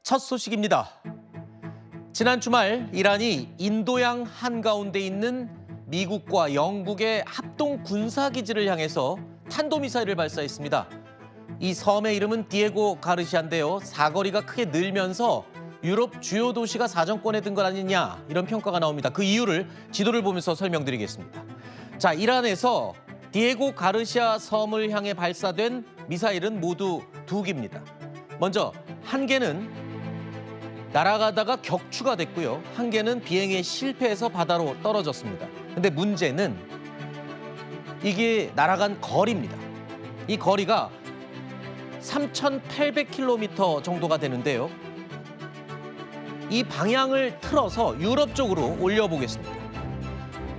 첫 소식입니다. 지난 주말 이란이 인도양 한가운데 있는 미국과 영국의 합동 군사기지를 향해서 탄도미사일을 발사했습니다. 이 섬의 이름은 디에고 가르시아인데요. 사거리가 크게 늘면서 유럽 주요 도시가 사정권에 든 것 아니냐 이런 평가가 나옵니다. 그 이유를 지도를 보면서 설명드리겠습니다. 자, 이란에서 디에고 가르시아 섬을 향해 발사된 미사일은 모두 2기입니다. 먼저 한 개는 날아가다가 격추가 됐고요. 한 개는 비행에 실패해서 바다로 떨어졌습니다. 근데 문제는 이게 날아간 거리입니다. 이 거리가 3,800km 정도가 되는데요. 이 방향을 틀어서 유럽 쪽으로 올려보겠습니다.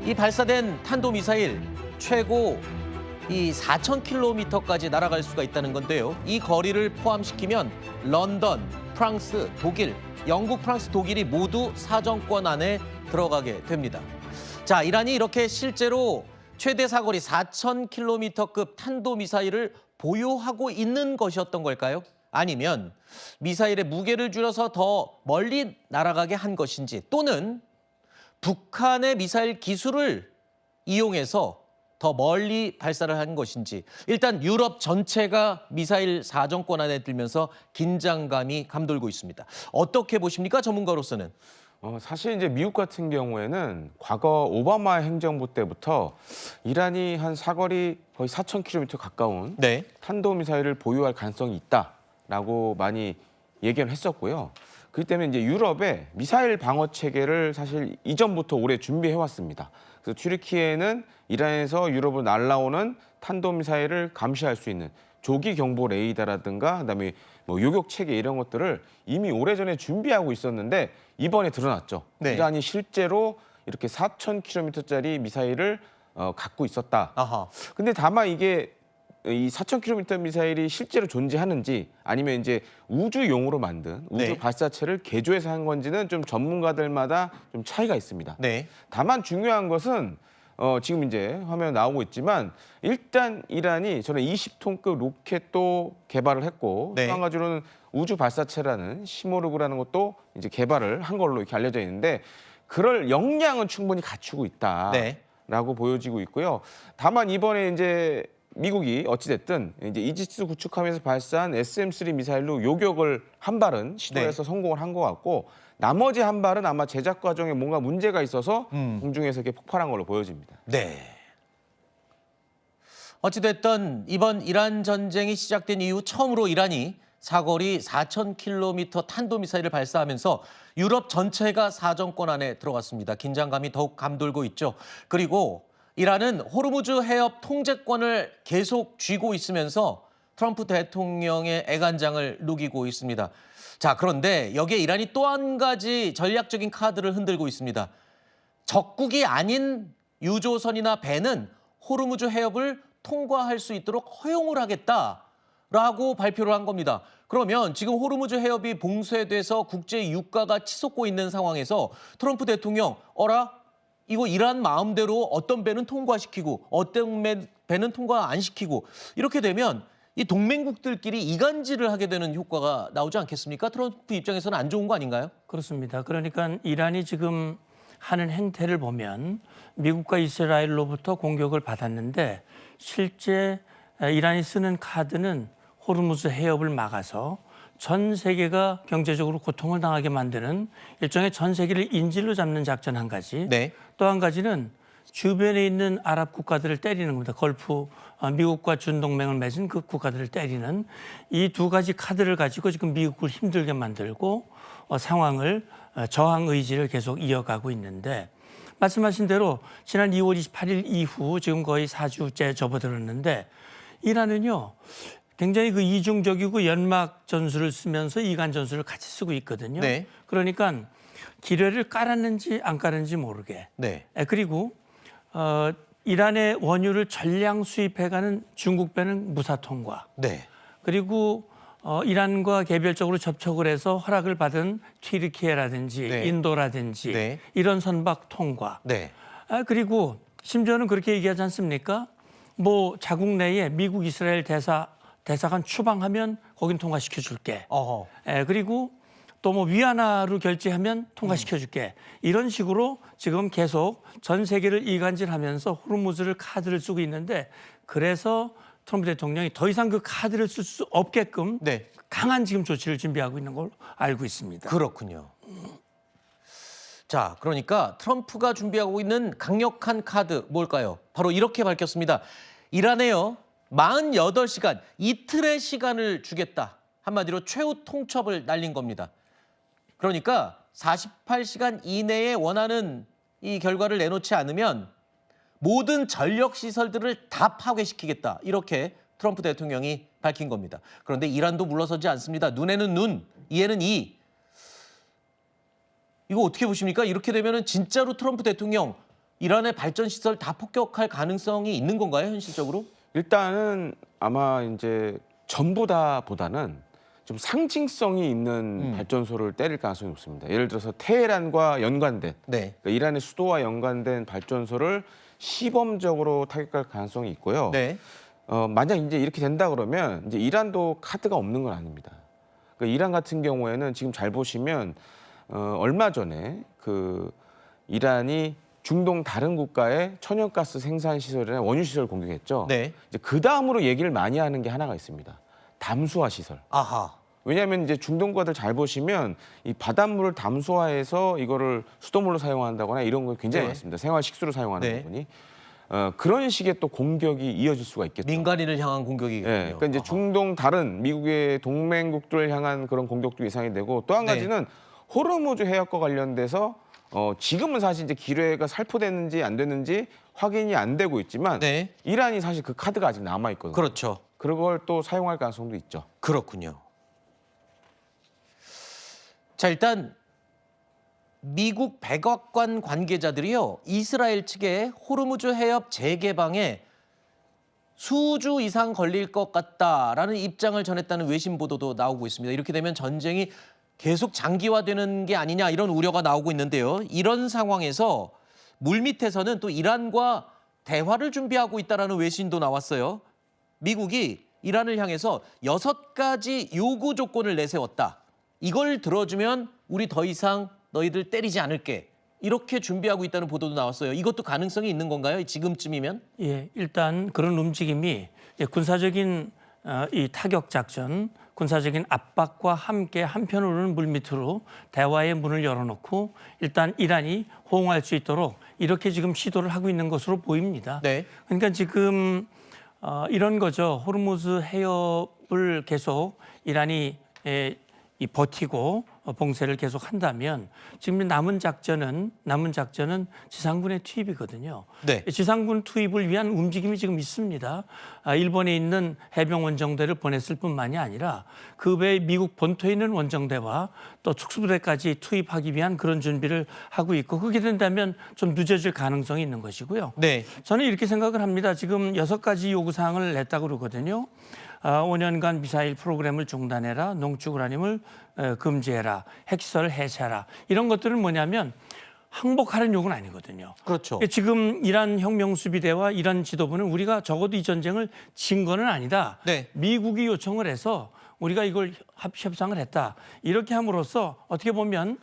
이 발사된 탄도미사일 최고 이 4,000km까지 날아갈 수가 있다는 건데요. 이 거리를 포함시키면 런던, 프랑스, 독일, 영국, 프랑스, 독일이 모두 사정권 안에 들어가게 됩니다. 자, 이란이 이렇게 실제로 최대 사거리 4,000km급 탄도미사일을 보유하고 있는 것이었던 걸까요? 아니면 미사일의 무게를 줄여서 더 멀리 날아가게 한 것인지, 또는 북한의 미사일 기술을 이용해서 더 멀리 발사를 한 것인지, 일단 유럽 전체가 미사일 사정권 안에 들면서 긴장감이 감돌고 있습니다. 어떻게 보십니까, 전문가로서는? 사실 이제 미국 같은 경우에는 과거 오바마 행정부 때부터 이란이 한 사거리 거의 4,000km 가까운 네. 탄도미사일을 보유할 가능성이 있다라고 많이 예견을 했었고요. 그렇기 때문에 이제 유럽의 미사일 방어 체계를 사실 이전부터 오래 준비해 왔습니다. 그래서 튀르키예는 이란에서 유럽으로 날아오는 탄도미사일을 감시할 수 있는 조기 경보 레이더라든가 그다음에 뭐 요격 체계 이런 것들을 이미 오래전에 준비하고 있었는데 이번에 드러났죠. 네. 이란이 실제로 이렇게 4,000km짜리 미사일을 갖고 있었다. 아하. 근데 다만 이게 이 4,000km 미사일이 실제로 존재하는지 아니면 이제 우주용으로 만든 우주 네. 발사체를 개조해서 한 건지는 좀 전문가들마다 좀 차이가 있습니다. 네. 다만 중요한 것은 지금 이제 화면에 나오고 있지만 일단 이란이 저는 20톤급 로켓도 개발을 했고 네. 또 한 가지로는 우주 발사체라는 시모르그라는 것도 이제 개발을 한 걸로 이렇게 알려져 있는데 그럴 역량은 충분히 갖추고 있다라고 네. 보여지고 있고요. 다만 이번에 이제 미국이 어찌됐든 이제 이지스 구축하면서 발사한 SM-3 미사일로 요격을 한 발은 시도해서 성공을 한 것 같고 나머지 한 발은 아마 제작 과정에 뭔가 문제가 있어서 공중에서 이렇게 폭발한 걸로 보여집니다. 네. 어찌됐든 이번 이란 전쟁이 시작된 이후 처음으로 이란이 사거리 4,000km 탄도미사일을 발사하면서 유럽 전체가 사정권 안에 들어갔습니다. 긴장감이 더욱 감돌고 있죠. 그리고 이란은 호르무즈 해협 통제권을 계속 쥐고 있으면서 트럼프 대통령의 애간장을 누기고 있습니다. 자, 그런데 여기에 이란이 또 한 가지 전략적인 카드를 흔들고 있습니다. 적국이 아닌 유조선이나 배는 호르무즈 해협을 통과할 수 있도록 허용을 하겠다라고 발표를 한 겁니다. 그러면 지금 호르무즈 해협이 봉쇄돼서 국제 유가가 치솟고 있는 상황에서 트럼프 대통령, 이거 이란 마음대로 어떤 배는 통과시키고 어떤 배는 통과 안 시키고 이렇게 되면 이 동맹국들끼리 이간질을 하게 되는 효과가 나오지 않겠습니까? 트럼프 입장에서는 안 좋은 거 아닌가요? 그렇습니다. 그러니까 이란이 지금 하는 행태를 보면 미국과 이스라엘로부터 공격을 받았는데 실제 이란이 쓰는 카드는 호르무즈 해협을 막아서 전 세계가 경제적으로 고통을 당하게 만드는 일종의 전 세계를 인질로 잡는 작전 한 가지. 네. 또 한 가지는 주변에 있는 아랍 국가들을 때리는 겁니다. 걸프, 미국과 준동맹을 맺은 그 국가들을 때리는 이 두 가지 카드를 가지고 지금 미국을 힘들게 만들고 상황을 저항 의지를 계속 이어가고 있는데 말씀하신 대로 지난 2월 28일 이후 지금 거의 4주째 접어들었는데 이란은요. 굉장히 그 이중적이고 연막 전술을 쓰면서 이간 전술을 같이 쓰고 있거든요. 네. 그러니까 기뢰를 깔았는지 안 깔았는지 모르게. 네. 그리고 이란의 원유를 전량 수입해가는 중국 배는 무사 통과. 네. 그리고 이란과 개별적으로 접촉을 해서 허락을 받은 튀르키예라든지 네. 인도라든지 네. 이런 선박 통과. 네. 그리고 심지어는 그렇게 얘기하지 않습니까? 뭐 자국 내에 미국, 이스라엘 대사관 추방하면 거긴 통과시켜 줄게. 어허. 그리고 또 뭐 위안화로 결제하면 통과시켜줄게. 이런 식으로 지금 계속 전 세계를 이간질하면서 호르무즈를 카드를 쓰고 있는데 그래서 트럼프 대통령이 더 이상 그 카드를 쓸 수 없게끔 네. 강한 지금 조치를 준비하고 있는 걸로 알고 있습니다. 그렇군요. 자, 그러니까 트럼프가 준비하고 있는 강력한 카드 뭘까요? 바로 이렇게 밝혔습니다. 이란에요. 48시간, 이틀의 시간을 주겠다. 한마디로 최후 통첩을 날린 겁니다. 그러니까 48시간 이내에 원하는 이 결과를 내놓지 않으면 모든 전력 시설들을 다 파괴시키겠다. 이렇게 트럼프 대통령이 밝힌 겁니다. 그런데 이란도 물러서지 않습니다. 눈에는 눈, 이에는 이. 이거 어떻게 보십니까? 이렇게 되면은 진짜로 트럼프 대통령 이란의 발전 시설 다 폭격할 가능성이 있는 건가요, 현실적으로? 일단은 아마 이제 전부 다보다는 좀 상징성이 있는 발전소를 때릴 가능성이 높습니다. 예를 들어서 테헤란과 연관된 네. 그러니까 이란의 수도와 연관된 발전소를 시범적으로 타격할 가능성이 있고요. 네. 만약 이제 이렇게 된다 그러면 이제 이란도 카드가 없는 건 아닙니다. 그러니까 이란 같은 경우에는 지금 잘 보시면 얼마 전에 그 이란이 중동 다른 국가의 천연가스 생산 시설이나 원유 시설 공격했죠. 네. 이제 그 다음으로 얘기를 많이 하는 게 하나가 있습니다. 담수화 시설. 아하. 왜냐하면 이제 중동 국가들 잘 보시면 이 바닷물을 담수화해서 이거를 수돗물로 사용한다거나 이런 거 굉장히 네. 많습니다. 생활 식수로 사용하는 네. 부분이 그런 식의 또 공격이 이어질 수가 있겠죠. 민간인을 향한 공격이거든요. 예, 그러니까 이제 아하. 중동 다른 미국의 동맹국들을 향한 그런 공격도 예상이 되고 또 한 네. 가지는 호르무즈 해역과 관련돼서 지금은 사실 이제 기뢰가 살포됐는지 안 됐는지 확인이 안 되고 있지만 네. 이란이 사실 그 카드가 아직 남아 있거든요. 그렇죠. 그걸 또 사용할 가능성도 있죠. 그렇군요. 자, 일단 미국 백악관 관계자들이요. 이스라엘 측에 호르무즈 해협 재개방에 수주 이상 걸릴 것 같다라는 입장을 전했다는 외신 보도도 나오고 있습니다. 이렇게 되면 전쟁이 계속 장기화되는 게 아니냐 이런 우려가 나오고 있는데요. 이런 상황에서 물밑에서는 또 이란과 대화를 준비하고 있다라는 외신도 나왔어요. 미국이 이란을 향해서 6가지 요구 조건을 내세웠다. 이걸 들어주면 우리 더 이상 너희들 때리지 않을게. 이렇게 준비하고 있다는 보도도 나왔어요. 이것도 가능성이 있는 건가요? 지금쯤이면? 예, 일단 그런 움직임이 군사적인 이 타격 작전, 군사적인 압박과 함께 한편으로는 물밑으로 대화의 문을 열어놓고 일단 이란이 호응할 수 있도록 이렇게 지금 시도를 하고 있는 것으로 보입니다. 네. 그러니까 지금 이런 거죠. 호르무즈 해협을 계속 이란이 이 버티고 봉쇄를 계속 한다면 지금 남은 작전은 지상군의 투입이거든요. 네. 지상군 투입을 위한 움직임이 지금 있습니다. 일본에 있는 해병 원정대를 보냈을 뿐만이 아니라 그 외에 미국 본토에 있는 원정대와 또 특수부대까지 투입하기 위한 그런 준비를 하고 있고 그렇게 된다면 좀 늦어질 가능성이 있는 것이고요. 네. 저는 이렇게 생각을 합니다. 지금 6가지 요구사항을 냈다고 그러거든요. 5년간 미사일 프로그램을 중단해라, 농축 우라늄을 금지해라, 핵시설 해체하라. 이런 것들은 뭐냐면 항복하는 요구는 아니거든요. 그렇죠. 지금 이란 혁명수비대와 이란 지도부는 우리가 적어도 이 전쟁을 진 거는 아니다. 네. 미국이 요청을 해서 우리가 이걸 협상을 했다. 이렇게 함으로써 어떻게 보면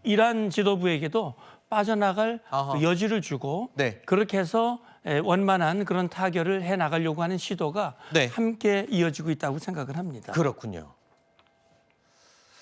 이란 지도부에게도 빠져나갈 아하. 그 여지를 주고 네. 그렇게 해서 원만한 그런 타결을 해나가려고 하는 시도가 네. 함께 이어지고 있다고 생각을 합니다. 그렇군요.